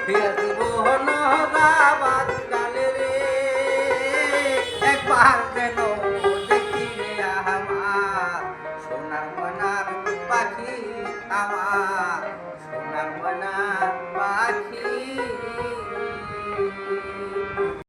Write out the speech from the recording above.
জীবন যাবার কালে রে একবার যেন দেখি রে আমার সোনার ময়নার পাখি আমার সোনার ময়না